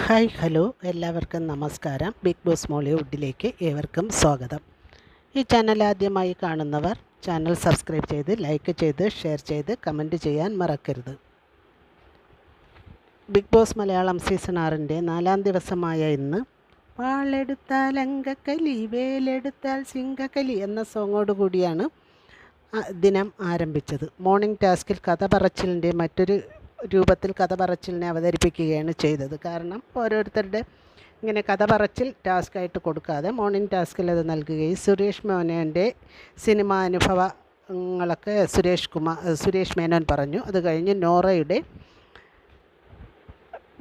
Hi hello എല്ലാവർക്കും നമസ്കാരം. Big boss മോളിവുഡിലേക്ക് ഏവർക്കും സ്വാഗതം. ഈ ചാനൽ ആദ്യമായി കാണുന്നവർ ചാനൽ സബ്സ്ക്രൈബ് ചെയ്ത് ലൈക്ക് ചെയ്ത് ഷെയർ ചെയ്ത് കമൻറ്റ് ചെയ്യാൻ മറക്കരുത്. ബിഗ് ബോസ് മലയാളം സീസൺ 6ൻ്റെ 4ാം ദിവസമായ ഇന്ന് വാളെടുത്താൽ അങ്കക്കലി വേലെടുത്താൽ സിംഗക്കലി എന്ന സോങ്ങോടുകൂടിയാണ് ദിനം ആരംഭിച്ചത്. മോർണിംഗ് ടാസ്കിൽ കഥ പറച്ചിലിൻ്റെ മറ്റൊരു രൂപത്തിൽ കഥ പറച്ചിലിനെ അവതരിപ്പിക്കുകയാണ് ചെയ്തത്. കാരണം ഓരോരുത്തരുടെ ഇങ്ങനെ കഥ പറച്ചിൽ ടാസ്ക്കായിട്ട് കൊടുക്കാതെ മോർണിംഗ് ടാസ്കിൽ അത് നൽകുകയും സുരേഷ് മേനോൻ്റെ സിനിമാ അനുഭവങ്ങളൊക്കെ സുരേഷ് മേനോൻ പറഞ്ഞു. അത് കഴിഞ്ഞ് നോറയുടെ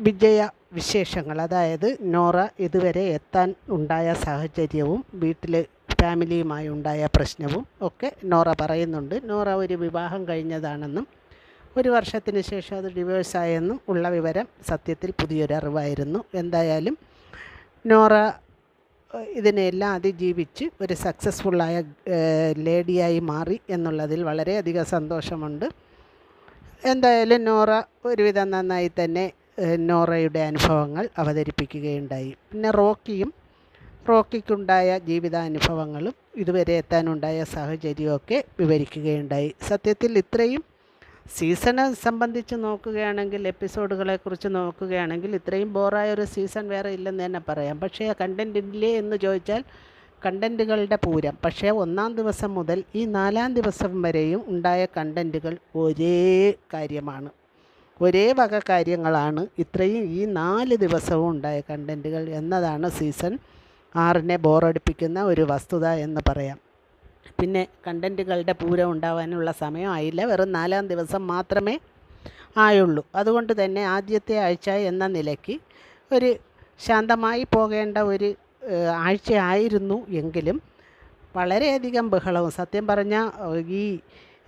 വിജയ വിശേഷങ്ങൾ, അതായത് നോറ ഇതുവരെ എത്താൻ ഉണ്ടായ സാഹചര്യവും വീട്ടിൽ ഫാമിലിയുമായി ഉണ്ടായ പ്രശ്നവും ഒക്കെ നോറ പറയുന്നുണ്ട്. നോറ ഒരു വിവാഹം കഴിഞ്ഞതാണെന്നും 1 വർഷത്തിന് ശേഷം അത് ഡിവോഴ്സായെന്നും ഉള്ള വിവരം സത്യത്തിൽ പുതിയൊരറിവായിരുന്നു. എന്തായാലും നോറ ഇതിനെല്ലാം അതിജീവിച്ച് ഒരു സക്സസ്ഫുള്ളായ ലേഡിയായി മാറി എന്നുള്ളതിൽ വളരെയധികം സന്തോഷമുണ്ട്. എന്തായാലും നോറ ഒരുവിധം നന്നായി തന്നെ നോറയുടെ അനുഭവങ്ങൾ അവതരിപ്പിക്കുകയുണ്ടായി. പിന്നെ റോക്കിക്കുണ്ടായ ജീവിതാനുഭവങ്ങളും ഇതുവരെ എത്താനുണ്ടായ സാഹചര്യമൊക്കെ വിവരിക്കുകയുണ്ടായി. സത്യത്തിൽ ഇത്രയും സീസണെ സംബന്ധിച്ച് നോക്കുകയാണെങ്കിൽ, എപ്പിസോഡുകളെക്കുറിച്ച് നോക്കുകയാണെങ്കിൽ ഇത്രയും ബോറായ ഒരു സീസൺ വേറെ ഇല്ലെന്ന് തന്നെ പറയാം. പക്ഷേ കണ്ടൻറ്റില്ലേ എന്ന് ചോദിച്ചാൽ കണ്ടൻറ്റുകളുടെ പൂരം. പക്ഷേ 1ാം ദിവസം മുതൽ ഈ 4ാം ദിവസം വരെയും ഉണ്ടായ കണ്ടൻറ്റുകൾ ഒരേ കാര്യമാണ്, ഒരേ വക കാര്യങ്ങളാണ് ഇത്രയും ഈ 4 ദിവസവും ഉണ്ടായ കണ്ടൻറ്റുകൾ എന്നതാണ് സീസൺ 6നെ ബോറടിപ്പിക്കുന്ന ഒരു വസ്തുത എന്ന് പറയാം. പിന്നെ കണ്ടൻറ്റുകളുടെ പൂരം ഉണ്ടാവാനുള്ള സമയമായില്ല, വെറും 4ാം ദിവസം മാത്രമേ ആയുള്ളൂ. അതുകൊണ്ട് തന്നെ ആദ്യത്തെ ആഴ്ച എന്ന നിലയ്ക്ക് ഒരു ശാന്തമായി പോകേണ്ട ഒരു ആഴ്ചയായിരുന്നു. എങ്കിലും വളരെയധികം ബഹളവും, സത്യം പറഞ്ഞാൽ ഈ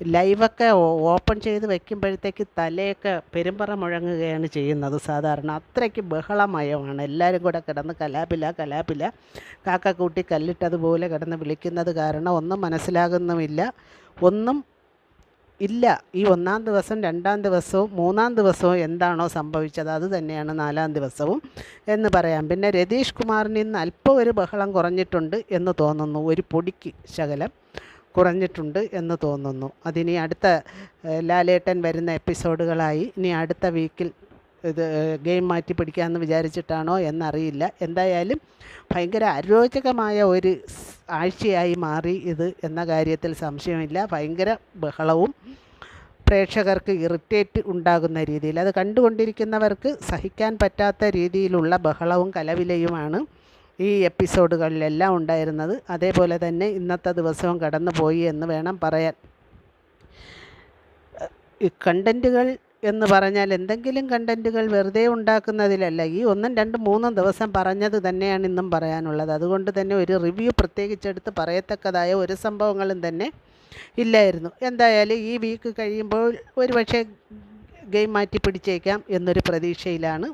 ലൈവൊക്കെ ഓപ്പൺ ചെയ്ത് വയ്ക്കുമ്പോഴത്തേക്ക് തലയൊക്കെ പെരുമ്പറ മുഴങ്ങുകയാണ് ചെയ്യുന്നത്. സാധാരണ അത്രയ്ക്ക് ബഹളമയമാണ്. എല്ലാവരും കൂടെ കിടന്ന് കലാപില കാക്കക്കൂട്ടി കല്ലിട്ടതുപോലെ കിടന്ന് വിളിക്കുന്നത് കാരണം ഒന്നും മനസ്സിലാകുന്നുമില്ല, ഒന്നും ഇല്ല. ഈ 1ാം ദിവസം 2ാം ദിവസവും 3ാം ദിവസവും എന്താണോ സംഭവിച്ചത് അത് തന്നെയാണ് 4ാം ദിവസവും എന്ന് പറയാം. പിന്നെ രതീഷ് കുമാറിന് ഇന്ന് അല്പം ഒരു ബഹളം കുറഞ്ഞിട്ടുണ്ട് എന്ന് തോന്നുന്നു, ഒരു പൊടിക്ക് ശകലം കുറഞ്ഞിട്ടുണ്ട് എന്ന് തോന്നുന്നു. അതിനി അടുത്ത ലാലേട്ടൻ വരുന്ന എപ്പിസോഡുകളായി ഇനി അടുത്ത വീക്കിൽ ഇത് ഗെയിം മാറ്റി പിടിക്കാമെന്ന് വിചാരിച്ചിട്ടാണോ എന്നറിയില്ല. എന്തായാലും ഭയങ്കര അരോചകമായ ഒരു ആഴ്ചയായി മാറി ഇത് എന്ന കാര്യത്തിൽ സംശയമില്ല. ഭയങ്കര ബഹളവും പ്രേക്ഷകർക്ക് ഇറിറ്റേറ്റ് ഉണ്ടാകുന്ന രീതിയിൽ, അത് കണ്ടുകൊണ്ടിരിക്കുന്നവർക്ക് സഹിക്കാൻ പറ്റാത്ത രീതിയിലുള്ള ബഹളവും കലവിലയുമാണ് ഈ എപ്പിസോഡുകളിലെല്ലാം ഉണ്ടായിരുന്നത്. അതേപോലെ തന്നെ ഇന്നത്തെ ദിവസവും കടന്നുപോയി എന്ന് വേണം പറയാൻ. ഈ കണ്ടൻറ്റുകൾ എന്ന് പറഞ്ഞാൽ എന്തെങ്കിലും കണ്ടൻറ്റുകൾ വെറുതെ ഉണ്ടാക്കുന്നതിലല്ല. ഈ 1, 2, 3 ദിവസം പറഞ്ഞത് തന്നെയാണ് ഇന്നും പറയാനുള്ളത്. അതുകൊണ്ട് തന്നെ ഒരു റിവ്യൂ പ്രത്യേകിച്ചെടുത്ത് പറയത്തക്കതായ ഒരു സംഭവങ്ങളും തന്നെ ഇല്ലായിരുന്നു. എന്തായാലും ഈ വീക്ക് കഴിയുമ്പോൾ ഒരുപക്ഷെ ഗെയിം മാറ്റി പിടിച്ചേക്കാം എന്നൊരു പ്രതീക്ഷയിലാണ്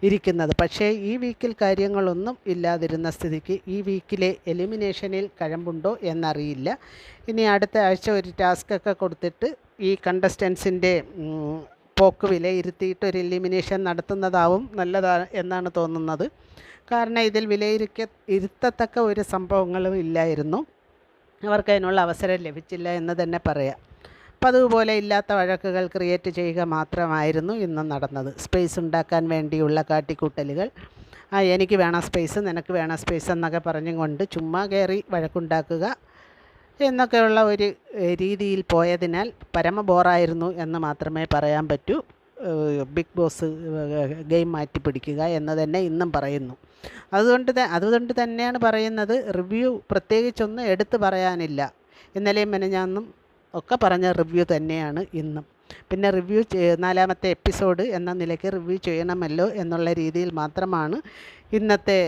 ഇരിക്കുന്നത്. പക്ഷേ ഈ വീക്കിൽ കാര്യങ്ങളൊന്നും ഇല്ലാതിരുന്ന സ്ഥിതിക്ക് ഈ വീക്കിലെ എലിമിനേഷനിൽ കഴമ്പുണ്ടോ എന്നറിയില്ല. ഇനി അടുത്ത ആഴ്ച ഒരു ടാസ്കൊക്കെ കൊടുത്തിട്ട് ഈ കണ്ടസ്റ്റൻസിൻ്റെ പോക്ക് വിലയിരുത്തിയിട്ട് ഒരു എലിമിനേഷൻ നടത്തുന്നതാവും നല്ലതാണ് എന്നാണ് തോന്നുന്നത്. കാരണം ഇതിൽ ഇരുത്തത്തക്ക ഒരു സംഭവങ്ങളും ഇല്ലായിരുന്നു, അവർക്ക് അതിനുള്ള അവസരം ലഭിച്ചില്ല എന്ന് തന്നെ പറയാം. അപ്പം അതുപോലെ ഇല്ലാത്ത വഴക്കുകൾ ക്രിയേറ്റ് ചെയ്യുക മാത്രമായിരുന്നു ഇന്നും നടന്നത്. സ്പേസ് ഉണ്ടാക്കാൻ വേണ്ടിയുള്ള കാട്ടിക്കൂട്ടലുകൾ, എനിക്ക് വേണം സ്പേസ്, നിനക്ക് വേണം സ്പേസ് എന്നൊക്കെ പറഞ്ഞും കൊണ്ട് ചുമ്മാ കയറി വഴക്കുണ്ടാക്കുക എന്നൊക്കെയുള്ള ഒരു രീതിയിൽ പോയതിനാൽ പരമ ബോറായിരുന്നു എന്ന് മാത്രമേ പറയാൻ പറ്റൂ. ബിഗ് ബോസ് ഗെയിം മാറ്റി പിടിക്കുക എന്ന് തന്നെ ഇന്നും പറയുന്നു. അതുകൊണ്ട് തന്നെയാണ് പറയുന്നത്, റിവ്യൂ പ്രത്യേകിച്ചൊന്നും എടുത്തു പറയാനില്ല. ഇന്നലെയും മെനഞ്ഞാന്നും ഒക്കെ പറഞ്ഞ റിവ്യൂ തന്നെയാണ് ഇന്നും. പിന്നെ റിവ്യൂ 4ാമത്തെ എപ്പിസോഡ് എന്ന നിലയ്ക്ക് റിവ്യൂ ചെയ്യണമല്ലോ എന്നുള്ള രീതിയിൽ മാത്രമാണ് ഇന്നത്തെ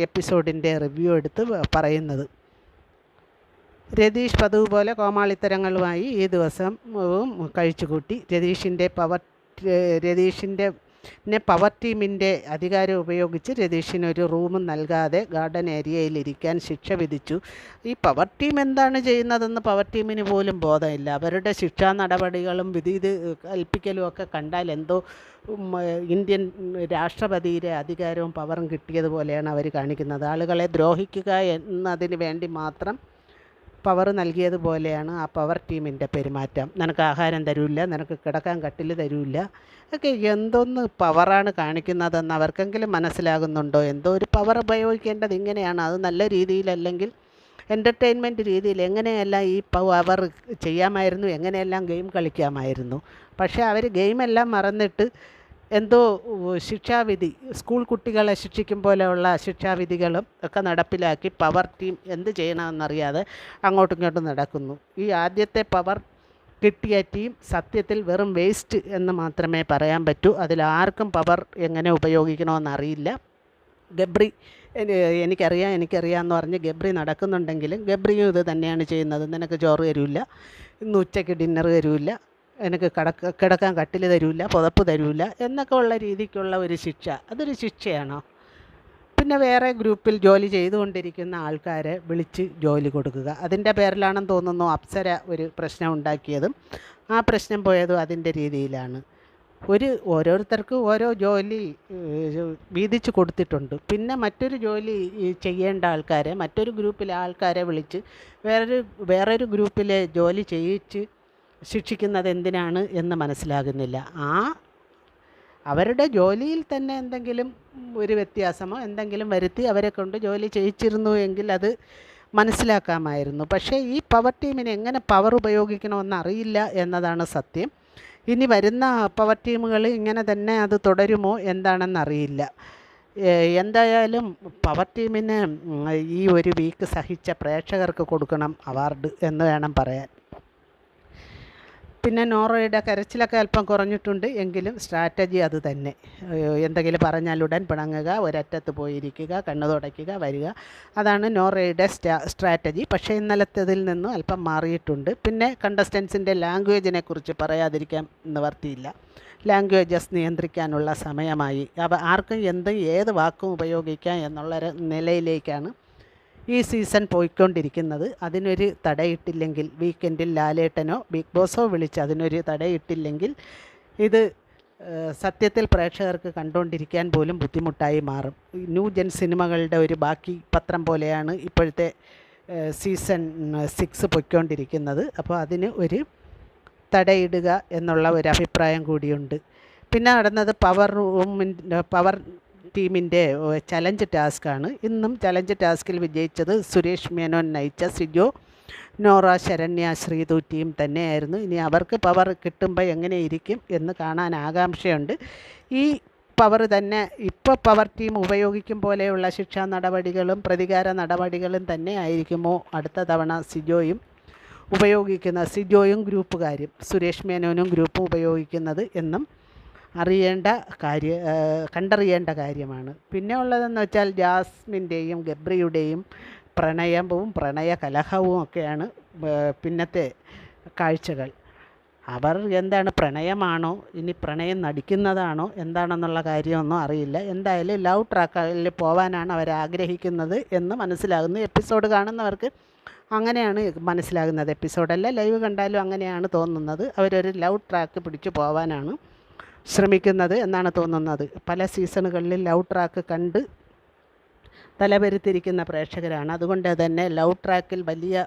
എപ്പിസോഡിൻ്റെ റിവ്യൂ എടുത്ത് പറയുന്നത്. രതീഷ് പതിവ് പോലെ കോമാളിത്തരങ്ങളുമായി ഈ ദിവസവും കഴിച്ചുകൂട്ടി. രതീഷിൻ്റെ പിന്നെ പവർ ടീമിൻ്റെ അധികാരം ഉപയോഗിച്ച് രതീഷിന് ഒരു റൂം നൽകാതെ ഗാർഡൻ ഏരിയയിൽ ഇരിക്കാൻ ശിക്ഷ വിധിച്ചു. ഈ പവർ ടീം എന്താണ് ചെയ്യുന്നതെന്ന് പവർ ടീമിന് പോലും ബോധമില്ല. അവരുടെ ശിക്ഷാ നടപടികളും വിധി കൽപ്പിക്കലും ഒക്കെ കണ്ടാൽ എന്തോ ഇന്ത്യൻ രാഷ്ട്രപതിയുടെ അധികാരവും പവറും കിട്ടിയതുപോലെയാണ് അവർ കാണിക്കുന്നത്. ആളുകളെ ദ്രോഹിക്കുക എന്നതിന് വേണ്ടി മാത്രം പവർ നൽകിയതുപോലെയാണ് ആ പവർ ടീമിൻ്റെ പെരുമാറ്റം. നിനക്ക് ആഹാരം തരില്ല, നിനക്ക് കിടക്കാൻ കട്ടിൽ തരില്ല, ഒക്കെ എന്തോന്ന് പവറാണ് കാണിക്കുന്നതെന്ന് അവർക്കെങ്കിലും മനസ്സിലാകുന്നുണ്ടോ? എന്തോ ഒരു പവർ ഉപയോഗിക്കേണ്ടത് ഇങ്ങനെയാണ്. അത് നല്ല രീതിയിലല്ലെങ്കിൽ എൻ്റർടൈൻമെൻറ്റ് രീതിയിൽ എങ്ങനെയെല്ലാം ഈ പവർ ചെയ്യാമായിരുന്നു, എങ്ങനെയെല്ലാം ഗെയിം കളിക്കാമായിരുന്നു. പക്ഷേ അവർ ഗെയിമെല്ലാം മറന്നിട്ട് എന്തോ ശിക്ഷാവിധി, സ്കൂൾ കുട്ടികളെ ശിക്ഷിക്കും പോലെയുള്ള ശിക്ഷാവിധികളും ഒക്കെ നടപ്പിലാക്കി പവർ ടീം എന്ത് ചെയ്യണമെന്നറിയാതെ അങ്ങോട്ടും ഇങ്ങോട്ടും നടക്കുന്നു. ഈ ആദ്യത്തെ പവർ കിട്ടിയ ടീം സത്യത്തിൽ വെറും വേസ്റ്റ് എന്ന് മാത്രമേ പറയാൻ പറ്റൂ. അതിലാർക്കും പവർ എങ്ങനെ ഉപയോഗിക്കണമെന്നറിയില്ല. ഗബ്രി എനിക്കറിയാം എന്ന് പറഞ്ഞ് ഗബ്രി നടക്കുന്നുണ്ടെങ്കിലും ഗബ്രിയും ഇത് തന്നെയാണ് ചെയ്യുന്നത്. നിനക്ക് ചോറ് തരില്ല, ഇന്ന് ഉച്ചയ്ക്ക് ഡിന്നർ തരില്ല, എനിക്ക് കിടക്കാൻ കട്ടിൽ തരില്ല, പുതപ്പ് തരില്ല എന്നൊക്കെ ഉള്ള രീതിക്കുള്ള ഒരു ശിക്ഷ. അതൊരു ശിക്ഷയാണോ? പിന്നെ വേറെ ഗ്രൂപ്പിൽ ജോലി ചെയ്തുകൊണ്ടിരിക്കുന്ന ആൾക്കാരെ വിളിച്ച് ജോലി കൊടുക്കുക. അതിൻ്റെ പേരിലാണെന്ന് തോന്നുന്നു അപ്സര ഒരു പ്രശ്നം ഉണ്ടാക്കിയതും ആ പ്രശ്നം പോയതും അതിൻ്റെ രീതിയിലാണ്. ഓരോരുത്തർക്ക് ഓരോ ജോലി വീതിച്ച് കൊടുത്തിട്ടുണ്ട്. പിന്നെ മറ്റൊരു ജോലി ചെയ്യേണ്ട ആൾക്കാരെ, മറ്റൊരു ഗ്രൂപ്പിലെ ആൾക്കാരെ വിളിച്ച് വേറൊരു ഗ്രൂപ്പിലെ ജോലി ചെയ്യിച്ച് ശിക്ഷിക്കുന്നത് എന്തിനാണ് എന്ന് മനസ്സിലാകുന്നില്ല. അവരുടെ ജോലിയിൽ തന്നെ എന്തെങ്കിലും ഒരു വ്യത്യാസമോ എന്തെങ്കിലും വരുത്തി അവരെ കൊണ്ട് ജോലി ചെയ്യിച്ചിരുന്നു എങ്കിൽ അത് മനസ്സിലാക്കാമായിരുന്നു. പക്ഷേ ഈ പവർ ടീമിന് എങ്ങനെ പവർ ഉപയോഗിക്കണമെന്ന് അറിയില്ല എന്നതാണ് സത്യം. ഇനി വരുന്ന പവർ ടീമുകൾ ഇങ്ങനെ തന്നെ അത് തുടരുമോ എന്താണെന്നറിയില്ല. എന്തായാലും പവർ ടീമിന് ഈ ഒരു വീക്ക് സഹിച്ച പ്രേക്ഷകർക്ക് കൊടുക്കണം അവാർഡ് എന്ന് വേണം പറയാൻ. പിന്നെ നോറയുടെ കരച്ചിലൊക്കെ അല്പം കുറഞ്ഞിട്ടുണ്ട് എങ്കിലും സ്ട്രാറ്റജി അത് തന്നെ. എന്തെങ്കിലും പറഞ്ഞാൽ ഉടൻ പിണങ്ങുക, ഒരറ്റത്ത് പോയിരിക്കുക, കണ്ണു തുടയ്ക്കുക, വരിക, അതാണ് നോറയുടെ സ്ട്രാറ്റജി. പക്ഷേ ഇന്നലത്തേതിൽ നിന്നും അല്പം മാറിയിട്ടുണ്ട്. പിന്നെ കണ്ടസ്റ്റൻസിൻ്റെ ലാംഗ്വേജിനെ കുറിച്ച് പറയാതിരിക്കാൻ നിവർത്തിയില്ല. ലാംഗ്വേജസ് നിയന്ത്രിക്കാനുള്ള സമയമായി. ആർക്കും ഏത് വാക്കും ഉപയോഗിക്കാം എന്നുള്ള നിലയിലേക്കാണ് ഈ സീസൺ പോയിക്കൊണ്ടിരിക്കുന്നത്. അതിനൊരു തടയിട്ടില്ലെങ്കിൽ, വീക്കെൻഡിൽ ലാലേട്ടനോ ബിഗ് ബോസോ വിളിച്ച് അതിനൊരു തടയിട്ടില്ലെങ്കിൽ ഇത് സത്യത്തിൽ പ്രേക്ഷകർക്ക് കണ്ടുകൊണ്ടിരിക്കാൻ പോലും ബുദ്ധിമുട്ടായി മാറും. ന്യൂ ജെൻ സിനിമകളുടെ ഒരു ബാക്കി പത്രം പോലെയാണ് ഇപ്പോഴത്തെ സീസൺ 6 പൊയ്ക്കൊണ്ടിരിക്കുന്നത്. അപ്പോൾ അതിന് ഒരു തടയിടുക എന്നുള്ള ഒരു അഭിപ്രായം കൂടിയുണ്ട്. പിന്നെ നടന്നത് പവർ ടീമിൻ്റെ ചലഞ്ച് ടാസ്ക്കാണ്. ഇന്നും ചലഞ്ച് ടാസ്കിൽ വിജയിച്ചത് സുരേഷ് മേനോൻ നയിച്ച സിജോ, നോറ, ശരണ്യ, ശ്രീതു ടീം തന്നെയായിരുന്നു. ഇനി അവർക്ക് പവർ കിട്ടുമ്പോൾ എങ്ങനെ ഇരിക്കും എന്ന് കാണാൻ ആകാംക്ഷയുണ്ട്. ഈ പവർ തന്നെ ഇപ്പോൾ പവർ ടീം ഉപയോഗിക്കും പോലെയുള്ള ശിക്ഷാ നടപടികളും പ്രതികാര നടപടികളും തന്നെ ആയിരിക്കുമോ അടുത്ത തവണ സിജോയും ഗ്രൂപ്പുകാരും സുരേഷ് മേനോനും ഗ്രൂപ്പും ഉപയോഗിക്കുന്നത് എന്നും കണ്ടറിയേണ്ട കാര്യമാണ്. പിന്നെ ഉള്ളതെന്ന് വെച്ചാൽ ജാസ്മിൻ്റെയും ഗബ്രിയുടെയും പ്രണയവും പ്രണയകലഹവും ഒക്കെയാണ് പിന്നത്തെ കാഴ്ചകൾ. അവർ എന്താണ്, പ്രണയമാണോ ഇനി പ്രണയം നടിക്കുന്നതാണോ എന്താണെന്നുള്ള കാര്യമൊന്നും അറിയില്ല. എന്തായാലും ലവ് ട്രാക്കിൽ പോകാനാണ് അവർ ആഗ്രഹിക്കുന്നത് എന്ന് മനസ്സിലാകുന്നു. എപ്പിസോഡ് കാണുന്നവർക്ക് അങ്ങനെയാണ് മനസ്സിലാകുന്നത്. എപ്പിസോഡല്ല, ലൈവ് കണ്ടാലും അങ്ങനെയാണ് തോന്നുന്നത്. അവരൊരു ലവ് ട്രാക്ക് പിടിച്ചു പോകാനാണ് ശ്രമിക്കുന്നത് എന്നാണ് തോന്നുന്നത്. പല സീസണുകളിൽ ലവ് ട്രാക്ക് കണ്ട് തലപെരുത്തിരിക്കുന്ന പ്രേക്ഷകരാണ്. അതുകൊണ്ട് തന്നെ ലവ് ട്രാക്കിൽ വലിയ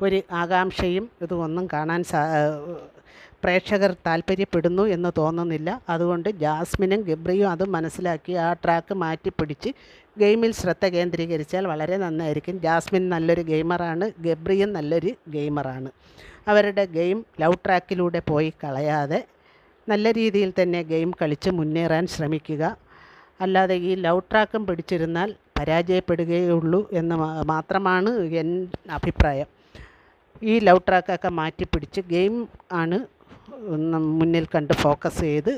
ഒരു ആകാംക്ഷയും ഇതൊന്നും കാണാൻ പ്രേക്ഷകർ താല്പര്യപ്പെടുന്നു എന്ന് തോന്നുന്നില്ല. അതുകൊണ്ട് ജാസ്മിനും ഗബ്രിയും അത് മനസ്സിലാക്കി ആ ട്രാക്ക് മാറ്റിപ്പിടിച്ച് ഗെയിമിൽ ശ്രദ്ധ കേന്ദ്രീകരിച്ചാൽ വളരെ നന്നായിരിക്കും. ജാസ്മിൻ നല്ലൊരു ഗെയിമറാണ്, ഗബ്രിയും നല്ലൊരു ഗെയിമറാണ്. അവരുടെ ഗെയിം ലവ് ട്രാക്കിലൂടെ പോയി കളയാതെ നല്ല രീതിയിൽ തന്നെ ഗെയിം കളിച്ച് മുന്നേറാൻ ശ്രമിക്കുക. അല്ലാതെ ഈ ലവ് ട്രാക്കും പിടിച്ചിരുന്നാൽ പരാജയപ്പെടുകയുള്ളൂ എന്ന് മാത്രമാണ് എൻ്റെ അഭിപ്രായം. ഈ ലവ് ട്രാക്കൊക്കെ മാറ്റിപ്പിടിച്ച് ഗെയിം ആണ് മുന്നിൽ കണ്ട് ഫോക്കസ് ചെയ്ത്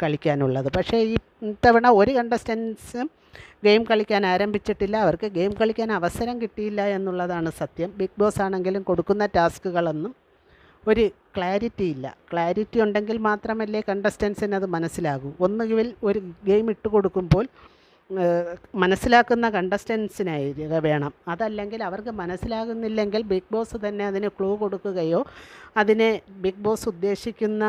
കളിക്കാനുള്ളത്. പക്ഷേ ഈ തവണ ഒരു കണ്ടസ്റ്റൻസും ഗെയിം കളിക്കാൻ ആരംഭിച്ചിട്ടില്ല. അവർക്ക് ഗെയിം കളിക്കാൻ അവസരം കിട്ടിയില്ല എന്നുള്ളതാണ് സത്യം. ബിഗ് ബോസ് ആണെങ്കിലും കൊടുക്കുന്ന ടാസ്കുകളൊന്നും ഒരു ക്ലാരിറ്റി ഇല്ല. ക്ലാരിറ്റി ഉണ്ടെങ്കിൽ മാത്രമല്ലേ കണ്ടസ്റ്റൻസിന് അത് മനസ്സിലാകൂ. ഒന്നുകിൽ ഒരു ഗെയിം ഇട്ട് കൊടുക്കുമ്പോൾ മനസ്സിലാക്കുന്ന കണ്ടസ്റ്റൻസിനായി വേണം. അതല്ലെങ്കിൽ അവർക്ക് മനസ്സിലാകുന്നില്ലെങ്കിൽ ബിഗ് ബോസ് തന്നെ അതിന് ക്ലൂ കൊടുക്കുകയോ അതിനെ ബിഗ് ബോസ് ഉദ്ദേശിക്കുന്ന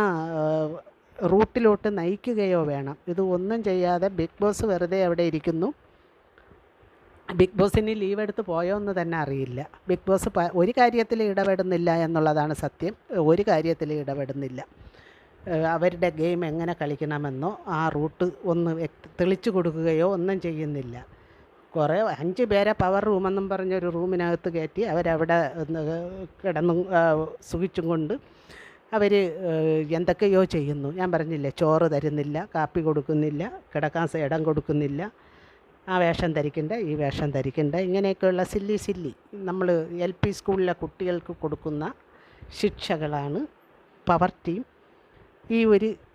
റൂട്ടിലോട്ട് നയിക്കുകയോ വേണം. ഇത് ഒന്നും ചെയ്യാതെ ബിഗ് ബോസ് വെറുതെ അവിടെ ഇരിക്കുന്നു. ബിഗ് ബോസിന് ലീവ് എടുത്ത് പോയോ എന്ന് തന്നെ അറിയില്ല. ബിഗ് ബോസ് ഒരു കാര്യത്തിൽ ഇടപെടുന്നില്ല എന്നുള്ളതാണ് സത്യം. ഒരു കാര്യത്തിൽ ഇടപെടുന്നില്ല. അവരുടെ ഗെയിം എങ്ങനെ കളിക്കണമെന്നോ ആ റൂട്ട് ഒന്ന് തെളിച്ചു കൊടുക്കുകയോ ഒന്നും ചെയ്യുന്നില്ല. കുറേ 5 പേരെ പവർ റൂമെന്നും പറഞ്ഞൊരു റൂമിനകത്ത് കയറ്റി അവരവിടെ കിടന്നു സുഖിച്ചും കൊണ്ട് അവർ എന്തൊക്കെയോ ചെയ്യുന്നു. ഞാൻ പറഞ്ഞില്ലേ, ചോറ് തരുന്നില്ല, കാപ്പി കൊടുക്കുന്നില്ല, കിടക്കാൻ ഇടം കൊടുക്കുന്നില്ല, ആ വേഷം ധരിക്കണ്ട, ഈ വേഷം ധരിക്കണ്ട, ഇങ്ങനെയൊക്കെയുള്ള സില്ലി നമ്മൾ LP സ്കൂളിലെ കുട്ടികൾക്ക് കൊടുക്കുന്ന ശിക്ഷകളാണ് പവർ ടീം ഈ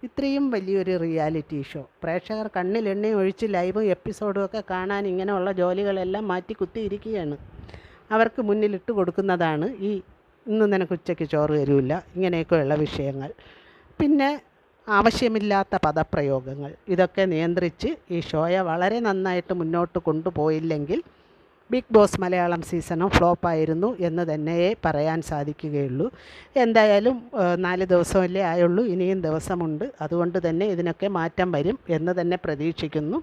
ഇത്രയും വലിയൊരു റിയാലിറ്റി ഷോ. പ്രേക്ഷകർ കണ്ണിൽ എണ്ണ ഒഴിച്ച് ലൈവും എപ്പിസോഡും ഒക്കെ കാണാൻ ഇങ്ങനെയുള്ള ജോലികളെല്ലാം മാറ്റി കുത്തിയിരിക്കുകയാണ്. അവർക്ക് മുന്നിലിട്ട് കൊടുക്കുന്നതാണ് ഇന്ന് നിനക്ക് ഉച്ചയ്ക്ക് ചോറ് തരില്ല, ഇങ്ങനെയൊക്കെയുള്ള വിഷയങ്ങൾ. പിന്നെ ആവശ്യമില്ലാത്ത പദപ്രയോഗങ്ങൾ, ഇതൊക്കെ നിയന്ത്രിച്ച് ഈ ഷോയെ വളരെ നന്നായിട്ട് മുന്നോട്ട് കൊണ്ടുപോയില്ലെങ്കിൽ ബിഗ് ബോസ് മലയാളം സീസണും ഫ്ലോപ്പായിരുന്നു എന്ന് തന്നെയേ പറയാൻ സാധിക്കുകയുള്ളൂ. എന്തായാലും 4 ദിവസമല്ലേ ആയുള്ളൂ, ഇനിയും ദിവസമുണ്ട്. അതുകൊണ്ട് തന്നെ ഇതിനൊക്കെ മാറ്റം വരും എന്ന് തന്നെ പ്രതീക്ഷിക്കുന്നു.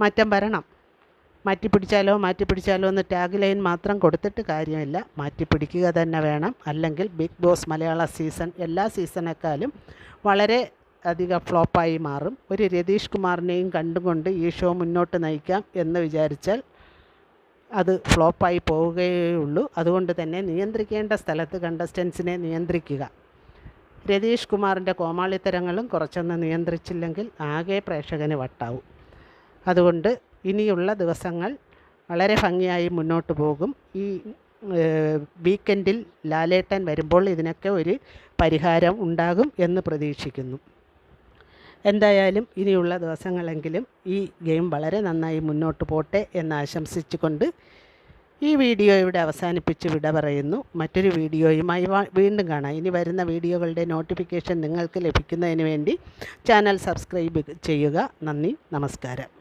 മാറ്റം വരണം. മാറ്റിപ്പിടിച്ചാലോ എന്ന് ടാഗ് ലൈൻ മാത്രം കൊടുത്തിട്ട് കാര്യമില്ല, മാറ്റിപ്പിടിക്കുക തന്നെ വേണം. അല്ലെങ്കിൽ ബിഗ് ബോസ് മലയാള സീസൺ എല്ലാ സീസണേക്കാളും വളരെ അധികം ഫ്ലോപ്പായി മാറും. ഒരു രതീഷ് കുമാറിനെയും കണ്ടുകൊണ്ട് ഈ ഷോ മുന്നോട്ട് നയിക്കാം എന്ന് വിചാരിച്ചാൽ അത് ഫ്ലോപ്പായി പോവുകയുള്ളൂ. അതുകൊണ്ട് തന്നെ നിയന്ത്രിക്കേണ്ട സ്ഥലത്ത് കണ്ടസ്റ്റൻസിനെ നിയന്ത്രിക്കുക. രതീഷ് കുമാറിൻ്റെ കോമാളിത്തരങ്ങളും കുറച്ചൊന്ന് നിയന്ത്രിച്ചില്ലെങ്കിൽ ആകെ പ്രേക്ഷകന് വട്ടാവും. അതുകൊണ്ട് ഇനിയുള്ള ദിവസങ്ങൾ വളരെ ഭംഗിയായി മുന്നോട്ട് പോകും. ഈ വീക്കെൻഡിൽ ലാലേട്ടൻ വരുമ്പോൾ ഇതിനൊക്കെ ഒരു പരിഹാരം ഉണ്ടാകും എന്ന് പ്രതീക്ഷിക്കുന്നു. എന്തായാലും ഇനിയുള്ള ദിവസങ്ങളെങ്കിലും ഈ ഗെയിം വളരെ നന്നായി മുന്നോട്ട് പോട്ടെ എന്ന് ആശംസിച്ചുകൊണ്ട് ഈ വീഡിയോ ഇവിടെ അവസാനിപ്പിച്ച് വിട പറയുന്നു. മറ്റൊരു വീഡിയോയുമായി വീണ്ടും കാണാം. ഇനി വരുന്ന വീഡിയോകളുടെ നോട്ടിഫിക്കേഷൻ നിങ്ങൾക്ക് ലഭിക്കുന്നതിന് വേണ്ടി ചാനൽ സബ്സ്ക്രൈബ് ചെയ്യുക. നന്ദി, നമസ്കാരം.